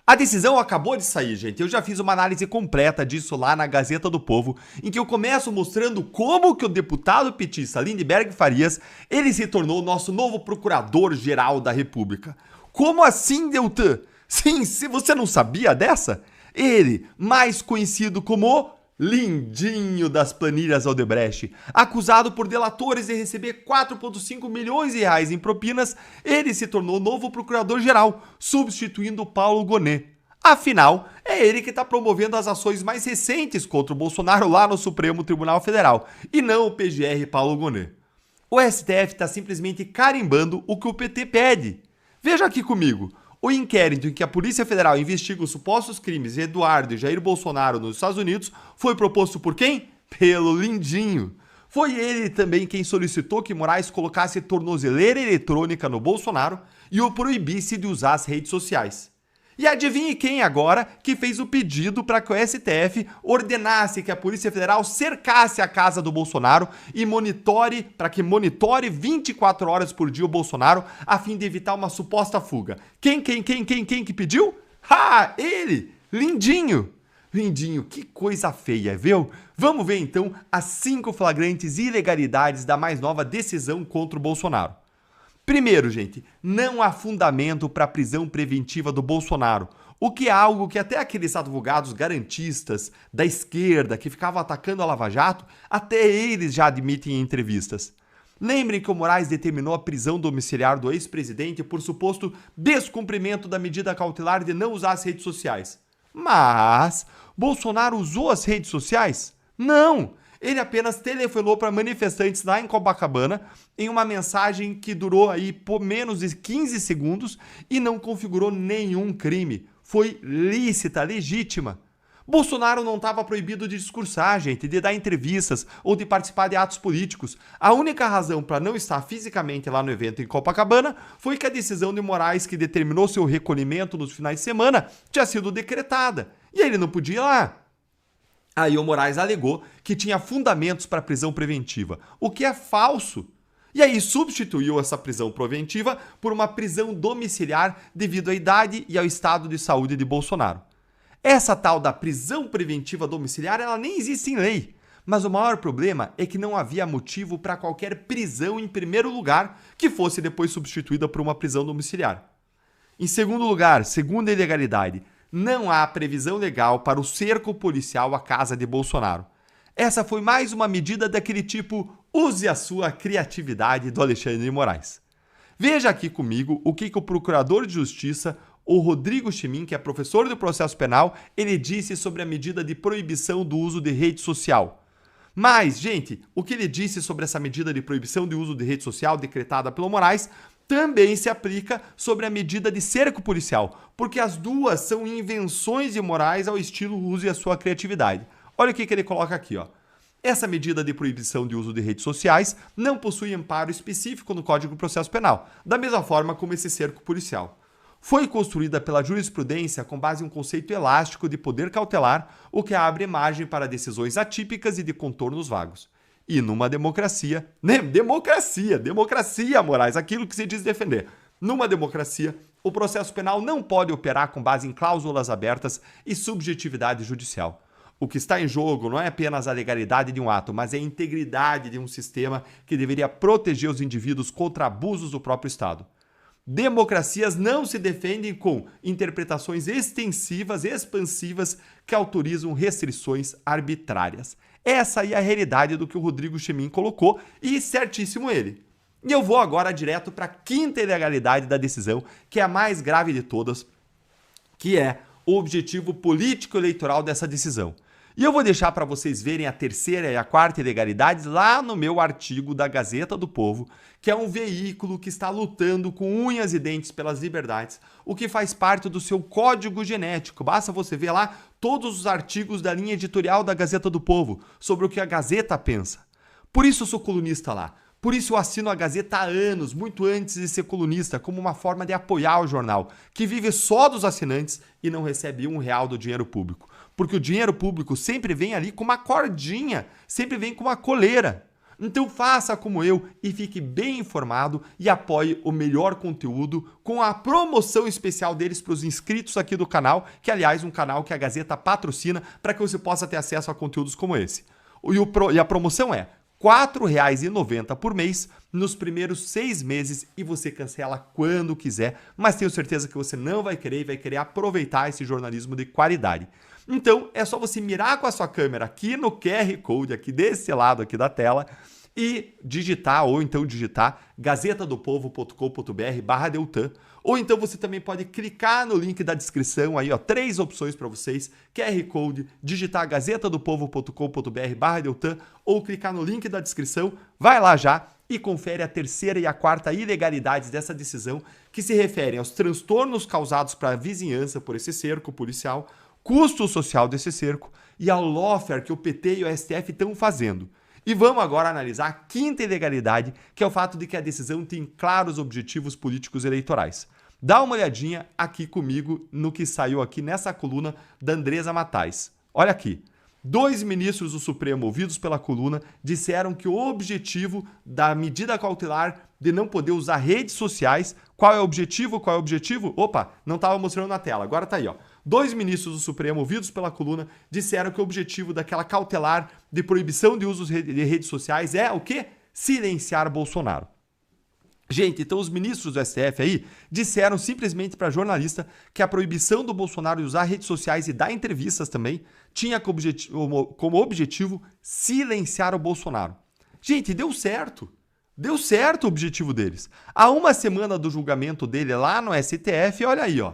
A decisão acabou de sair, gente. Eu já fiz uma análise completa disso lá na Gazeta do Povo, em que eu começo mostrando como que o deputado petista Lindenberg Farias, ele se tornou o nosso novo procurador-geral da República. Como assim, Deltan? Sim, se você não sabia dessa, ele, mais conhecido como Lindinho das planilhas Odebrecht, acusado por delatores de receber 4,5 milhões de reais em propinas, ele se tornou novo procurador-geral, substituindo Paulo Gonet. Afinal, é ele que está promovendo as ações mais recentes contra o Bolsonaro lá no Supremo Tribunal Federal, e não o PGR Paulo Gonet. O STF está simplesmente carimbando o que o PT pede. Veja aqui comigo. O inquérito em que a Polícia Federal investiga os supostos crimes de Eduardo e Jair Bolsonaro nos Estados Unidos foi proposto por quem? Pelo Lindinho. Foi ele também quem solicitou que Moraes colocasse tornozeleira eletrônica no Bolsonaro e o proibisse de usar as redes sociais. E adivinhe quem agora que fez o pedido para que o STF ordenasse que a Polícia Federal cercasse a casa do Bolsonaro e monitore 24 horas por dia o Bolsonaro a fim de evitar uma suposta fuga. Quem que pediu? Ah, ele! Lindinho! Lindinho, que coisa feia, viu? Vamos ver então as 5 flagrantes ilegalidades da mais nova decisão contra o Bolsonaro. Primeiro, gente, não há fundamento para a prisão preventiva do Bolsonaro, o que é algo que até aqueles advogados garantistas da esquerda que ficavam atacando a Lava Jato, até eles já admitem em entrevistas. Lembrem que o Moraes determinou a prisão domiciliar do ex-presidente por suposto descumprimento da medida cautelar de não usar as redes sociais. Mas Bolsonaro usou as redes sociais? Não! Ele apenas telefonou para manifestantes lá em Copacabana em uma mensagem que durou aí por menos de 15 segundos e não configurou nenhum crime. Foi lícita, legítima. Bolsonaro não estava proibido de discursar, gente, de dar entrevistas ou de participar de atos políticos. A única razão para não estar fisicamente lá no evento em Copacabana foi que a decisão de Moraes que determinou seu recolhimento nos finais de semana tinha sido decretada e ele não podia ir lá. Aí o Moraes alegou que tinha fundamentos para prisão preventiva, o que é falso. E aí substituiu essa prisão preventiva por uma prisão domiciliar devido à idade e ao estado de saúde de Bolsonaro. Essa tal da prisão preventiva domiciliar, ela nem existe em lei. Mas o maior problema é que não havia motivo para qualquer prisão em primeiro lugar que fosse depois substituída por uma prisão domiciliar. Em segundo lugar, segunda ilegalidade, não há previsão legal para o cerco policial à casa de Bolsonaro. Essa foi mais uma medida daquele tipo use a sua criatividade do Alexandre de Moraes. Veja aqui comigo o que o procurador de justiça, o Rodrigo Chimin, que é professor do processo penal, ele disse sobre a medida de proibição do uso de rede social. Mas, gente, o que ele disse sobre essa medida de proibição de uso de rede social decretada pelo Moraes também se aplica sobre a medida de cerco policial, porque as duas são invenções de Moraes ao estilo use a sua criatividade. Olha o que ele coloca aqui, ó. Essa medida de proibição de uso de redes sociais não possui amparo específico no Código de Processo Penal, da mesma forma como esse cerco policial. Foi construída pela jurisprudência com base em um conceito elástico de poder cautelar, o que abre margem para decisões atípicas e de contornos vagos. E numa democracia, democracia, Moraes, aquilo que se diz defender. Numa democracia, o processo penal não pode operar com base em cláusulas abertas e subjetividade judicial. O que está em jogo não é apenas a legalidade de um ato, mas é a integridade de um sistema que deveria proteger os indivíduos contra abusos do próprio Estado. Democracias não se defendem com interpretações extensivas, expansivas, que autorizam restrições arbitrárias. Essa aí é a realidade do que o Rodrigo Chimin colocou, e certíssimo ele. E eu vou agora direto para a quinta ilegalidade da decisão, que é a mais grave de todas, que é o objetivo político-eleitoral dessa decisão. E eu vou deixar para vocês verem a terceira e a quarta ilegalidades lá no meu artigo da Gazeta do Povo, que é um veículo que está lutando com unhas e dentes pelas liberdades, o que faz parte do seu código genético. Basta você ver lá todos os artigos da linha editorial da Gazeta do Povo sobre o que a Gazeta pensa. Por isso eu sou colunista lá. Por isso eu assino a Gazeta há anos, muito antes de ser colunista, como uma forma de apoiar o jornal, que vive só dos assinantes e não recebe R$1 do dinheiro público. Porque o dinheiro público sempre vem ali com uma cordinha, sempre vem com uma coleira. Então faça como eu e fique bem informado e apoie o melhor conteúdo com a promoção especial deles para os inscritos aqui do canal, que aliás é um canal que a Gazeta patrocina para que você possa ter acesso a conteúdos como esse. E a promoção é R$ 4,90 por mês nos primeiros 6 meses e você cancela quando quiser, mas tenho certeza que você não vai querer e vai querer aproveitar esse jornalismo de qualidade. Então é só você mirar com a sua câmera aqui no QR Code, aqui desse lado aqui da tela, e digitar, ou então digitar gazetadopovo.com.br/Deltan, ou então você também pode clicar no link da descrição, aí ó, 3 opções para vocês, QR Code, digitar gazetadopovo.com.br/Deltan, ou clicar no link da descrição, vai lá já e confere a terceira e a quarta ilegalidades dessa decisão, que se referem aos transtornos causados para a vizinhança por esse cerco policial, custo social desse cerco e ao lawfare que o PT e o STF estão fazendo. E vamos agora analisar a quinta ilegalidade, que é o fato de que a decisão tem claros objetivos políticos eleitorais. Dá uma olhadinha aqui comigo no que saiu aqui nessa coluna da Andresa Matais. Olha aqui. 2 ministros do Supremo ouvidos pela coluna disseram que o objetivo da medida cautelar de não poder usar redes sociais... Qual é o objetivo? Qual é o objetivo? Opa, não estava mostrando na tela, agora tá aí, ó. 2 ministros do Supremo ouvidos pela coluna disseram que o objetivo daquela cautelar de proibição de uso de redes sociais é o quê? Silenciar Bolsonaro. Gente, então os ministros do STF aí disseram simplesmente para jornalista que a proibição do Bolsonaro de usar redes sociais e dar entrevistas também tinha como objetivo silenciar o Bolsonaro. Gente, deu certo. Deu certo o objetivo deles. Há uma semana do julgamento dele lá no STF, olha aí, ó.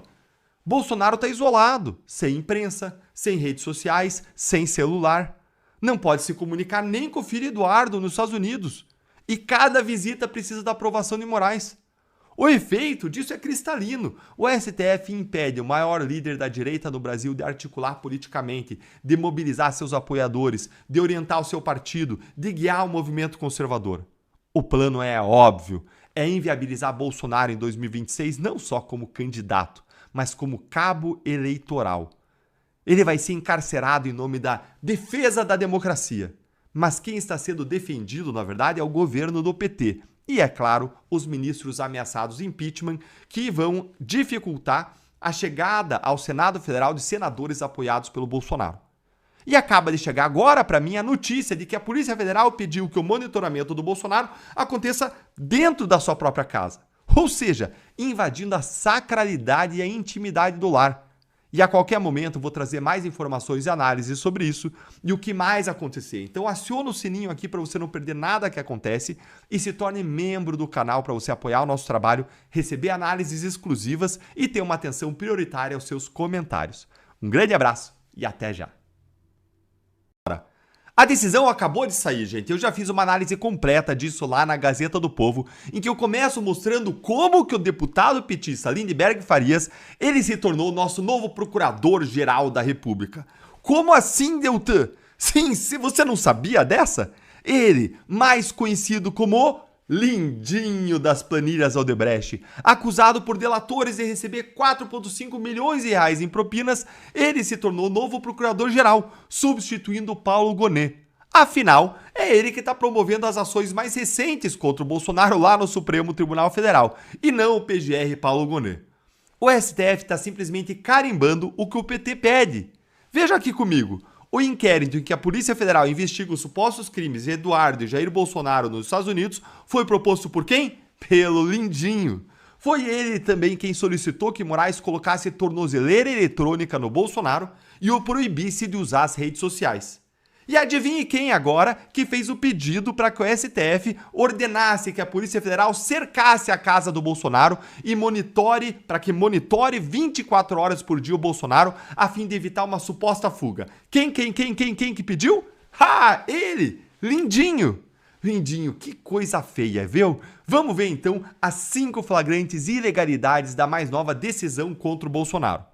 Bolsonaro está isolado, sem imprensa, sem redes sociais, sem celular. Não pode se comunicar nem com o filho Eduardo nos Estados Unidos. E cada visita precisa da aprovação de Moraes. O efeito disso é cristalino. O STF impede o maior líder da direita no Brasil de articular politicamente, de mobilizar seus apoiadores, de orientar o seu partido, de guiar o movimento conservador. O plano é óbvio, é inviabilizar Bolsonaro em 2026 não só como candidato, mas como cabo eleitoral. Ele vai ser encarcerado em nome da defesa da democracia. Mas quem está sendo defendido, na verdade, é o governo do PT. E, é claro, os ministros ameaçados de impeachment, que vão dificultar a chegada ao Senado Federal de senadores apoiados pelo Bolsonaro. E acaba de chegar agora para mim a notícia de que a Polícia Federal pediu que o monitoramento do Bolsonaro aconteça dentro da sua própria casa. Ou seja, invadindo a sacralidade e a intimidade do lar. E a qualquer momento vou trazer mais informações e análises sobre isso e o que mais acontecer. Então aciona o sininho aqui para você não perder nada que acontece e se torne membro do canal para você apoiar o nosso trabalho, receber análises exclusivas e ter uma atenção prioritária aos seus comentários. Um grande abraço e até já! A decisão acabou de sair, gente. Eu já fiz uma análise completa disso lá na Gazeta do Povo, em que eu começo mostrando como que o deputado petista Lindenberg Farias, ele se tornou o nosso novo procurador-geral da República. Como assim, Deltan? Sim, se você não sabia dessa, ele, mais conhecido como Lindinho das planilhas Odebrecht, acusado por delatores de receber 4,5 milhões de reais em propinas, ele se tornou o novo procurador-geral, substituindo Paulo Gonet. Afinal, é ele que está promovendo as ações mais recentes contra o Bolsonaro lá no Supremo Tribunal Federal, e não o PGR Paulo Gonet. O STF está simplesmente carimbando o que o PT pede. Veja aqui comigo. O inquérito em que a Polícia Federal investiga os supostos crimes de Eduardo e Jair Bolsonaro nos Estados Unidos foi proposto por quem? Pelo Lindinho. Foi ele também quem solicitou que Moraes colocasse tornozeleira eletrônica no Bolsonaro e o proibisse de usar as redes sociais. E adivinhe quem agora que fez o pedido para que o STF ordenasse que a Polícia Federal cercasse a casa do Bolsonaro e monitore 24 horas por dia o Bolsonaro a fim de evitar uma suposta fuga. Quem que pediu? Ah, ele! Lindinho! Lindinho, que coisa feia, viu? Vamos ver então as 5 flagrantes ilegalidades da mais nova decisão contra o Bolsonaro.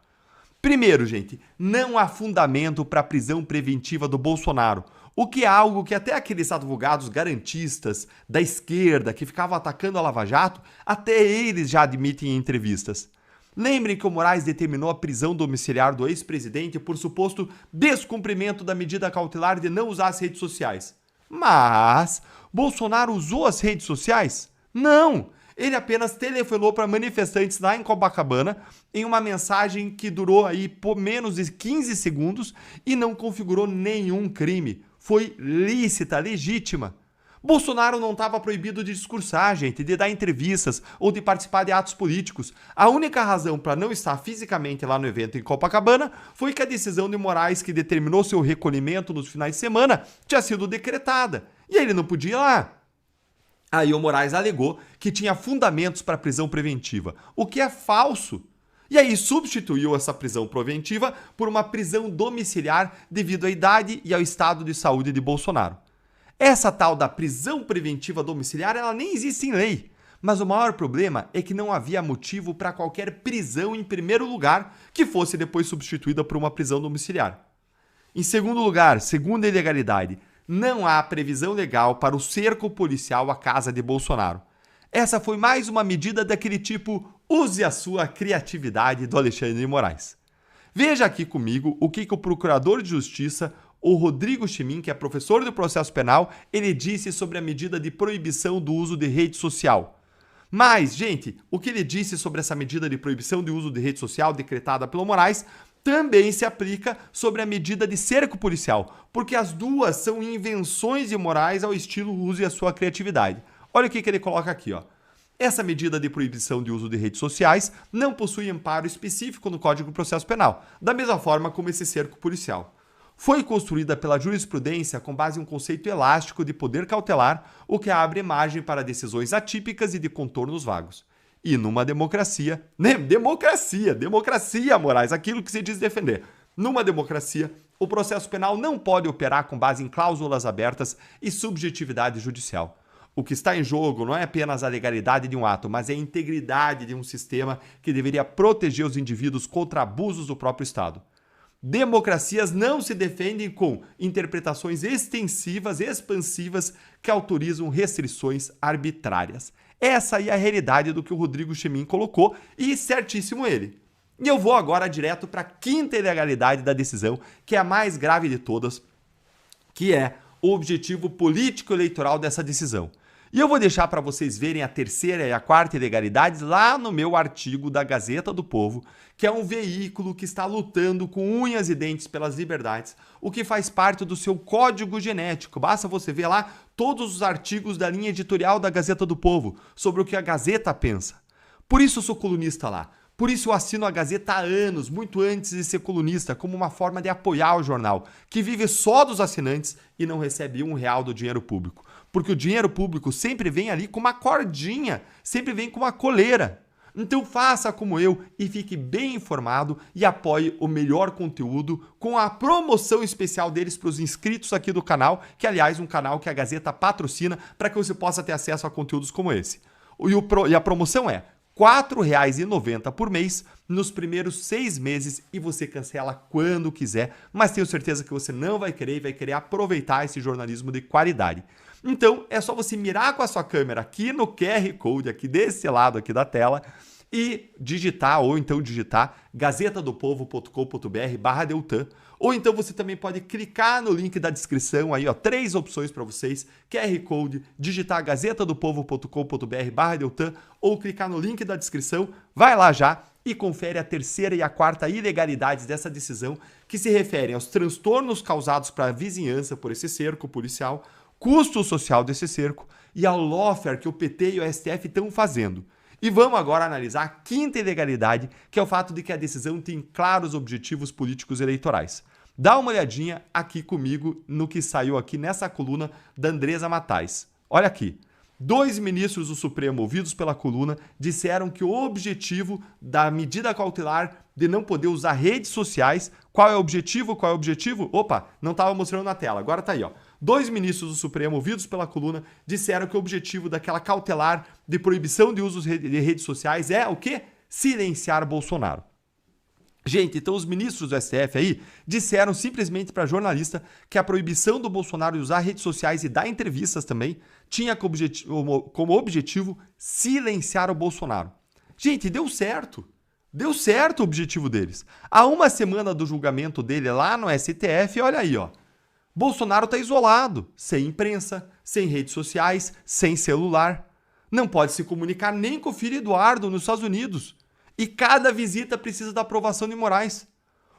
Primeiro, gente, não há fundamento para a prisão preventiva do Bolsonaro, o que é algo que até aqueles advogados garantistas da esquerda que ficavam atacando a Lava Jato, até eles já admitem em entrevistas. Lembrem que o Moraes determinou a prisão domiciliar do ex-presidente por suposto descumprimento da medida cautelar de não usar as redes sociais. Mas Bolsonaro usou as redes sociais? Não! Ele apenas telefonou para manifestantes lá em Copacabana em uma mensagem que durou aí por menos de 15 segundos e não configurou nenhum crime. Foi lícita, legítima. Bolsonaro não estava proibido de discursar, gente, de dar entrevistas ou de participar de atos políticos. A única razão para não estar fisicamente lá no evento em Copacabana foi que a decisão de Moraes que determinou seu recolhimento nos finais de semana tinha sido decretada e ele não podia ir lá. Aí o Moraes alegou que tinha fundamentos para prisão preventiva, o que é falso. E aí substituiu essa prisão preventiva por uma prisão domiciliar devido à idade e ao estado de saúde de Bolsonaro. Essa tal da prisão preventiva domiciliar, ela nem existe em lei. Mas o maior problema é que não havia motivo para qualquer prisão em primeiro lugar que fosse depois substituída por uma prisão domiciliar. Em segundo lugar, segunda ilegalidade, não há previsão legal para o cerco policial à casa de Bolsonaro. Essa foi mais uma medida daquele tipo use a sua criatividade do Alexandre de Moraes. Veja aqui comigo o que o procurador de justiça, o Rodrigo Chimin, que é professor do processo penal, ele disse sobre a medida de proibição do uso de rede social. Mas, gente, o que ele disse sobre essa medida de proibição de uso de rede social decretada pelo Moraes também se aplica sobre a medida de cerco policial, porque as duas são invenções de Moraes ao estilo use a sua criatividade. Olha o que ele coloca aqui, ó. Essa medida de proibição de uso de redes sociais não possui amparo específico no Código de Processo Penal, da mesma forma como esse cerco policial. Foi construída pela jurisprudência com base em um conceito elástico de poder cautelar, o que abre margem para decisões atípicas e de contornos vagos. E numa democracia, democracia, Moraes, aquilo que se diz defender. Numa democracia, o processo penal não pode operar com base em cláusulas abertas e subjetividade judicial. O que está em jogo não é apenas a legalidade de um ato, mas é a integridade de um sistema que deveria proteger os indivíduos contra abusos do próprio Estado. Democracias não se defendem com interpretações extensivas, expansivas, que autorizam restrições arbitrárias. Essa aí é a realidade do que o Rodrigo Chimin colocou e certíssimo ele. E eu vou agora direto para a quinta ilegalidade da decisão, que é a mais grave de todas, que é o objetivo político-eleitoral dessa decisão. E eu vou deixar para vocês verem a terceira e a quarta ilegalidades lá no meu artigo da Gazeta do Povo, que é um veículo que está lutando com unhas e dentes pelas liberdades, o que faz parte do seu código genético. Basta você ver lá todos os artigos da linha editorial da Gazeta do Povo, sobre o que a Gazeta pensa. Por isso eu sou colunista lá. Por isso eu assino a Gazeta há anos, muito antes de ser colunista, como uma forma de apoiar o jornal, que vive só dos assinantes e não recebe R$1 do dinheiro público. Porque o dinheiro público sempre vem ali com uma cordinha, sempre vem com uma coleira. Então faça como eu e fique bem informado e apoie o melhor conteúdo com a promoção especial deles para os inscritos aqui do canal, que aliás é um canal que a Gazeta patrocina para que você possa ter acesso a conteúdos como esse. E a promoção é R$ 4,90 por mês nos primeiros 6 meses e você cancela quando quiser, mas tenho certeza que você não vai querer e vai querer aproveitar esse jornalismo de qualidade. Então é só você mirar com a sua câmera aqui no QR Code, aqui desse lado aqui da tela, e digitar, ou então digitar gazetadopovo.com.br/Deltan, ou então você também pode clicar no link da descrição, aí ó, 3 opções para vocês, QR Code, digitar gazetadopovo.com.br/Deltan, ou clicar no link da descrição, vai lá já e confere a terceira e a quarta ilegalidades dessa decisão, que se referem aos transtornos causados para a vizinhança por esse cerco policial, custo social desse cerco e ao lawfare que o PT e o STF estão fazendo. E vamos agora analisar a quinta ilegalidade, que é o fato de que a decisão tem claros objetivos políticos eleitorais. Dá uma olhadinha aqui comigo no que saiu aqui nessa coluna da Andresa Matais. Olha aqui. 2 ministros do Supremo, ouvidos pela coluna, disseram que o objetivo da medida cautelar de não poder usar redes sociais... Qual é o objetivo? Qual é o objetivo? Opa, não estava mostrando na tela, agora tá aí, ó. 2 ministros do Supremo, ouvidos pela coluna, disseram que o objetivo daquela cautelar de proibição de uso de redes sociais é o quê? Silenciar Bolsonaro. Gente, então os ministros do STF aí disseram simplesmente para jornalista que a proibição do Bolsonaro de usar redes sociais e dar entrevistas também tinha como objetivo silenciar o Bolsonaro. Gente, deu certo. Deu certo o objetivo deles. Há uma semana do julgamento dele lá no STF, olha aí, ó. Bolsonaro está isolado, sem imprensa, sem redes sociais, sem celular. Não pode se comunicar nem com o filho Eduardo nos Estados Unidos. E cada visita precisa da aprovação de Moraes.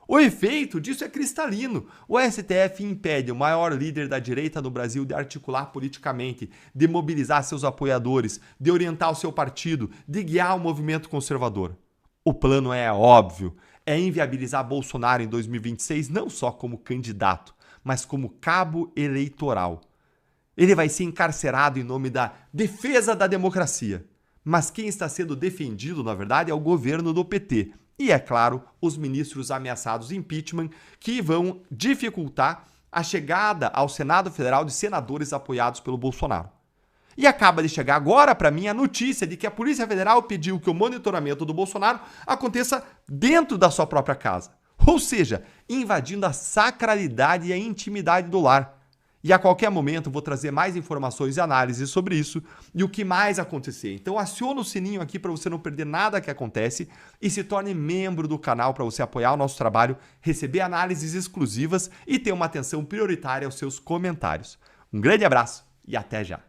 O efeito disso é cristalino. O STF impede o maior líder da direita do Brasil de articular politicamente, de mobilizar seus apoiadores, de orientar o seu partido, de guiar o movimento conservador. O plano é óbvio, é inviabilizar Bolsonaro em 2026 não só como candidato, mas como cabo eleitoral. Ele vai ser encarcerado em nome da defesa da democracia. Mas quem está sendo defendido, na verdade, é o governo do PT. E, é claro, os ministros ameaçados de impeachment, que vão dificultar a chegada ao Senado Federal de senadores apoiados pelo Bolsonaro. E acaba de chegar agora para mim a notícia de que a Polícia Federal pediu que o monitoramento do Bolsonaro aconteça dentro da sua própria casa. Ou seja, invadindo a sacralidade e a intimidade do lar. E a qualquer momento vou trazer mais informações e análises sobre isso e o que mais acontecer. Então aciona o sininho aqui para você não perder nada que acontece e se torne membro do canal para você apoiar o nosso trabalho, receber análises exclusivas e ter uma atenção prioritária aos seus comentários. Um grande abraço e até já!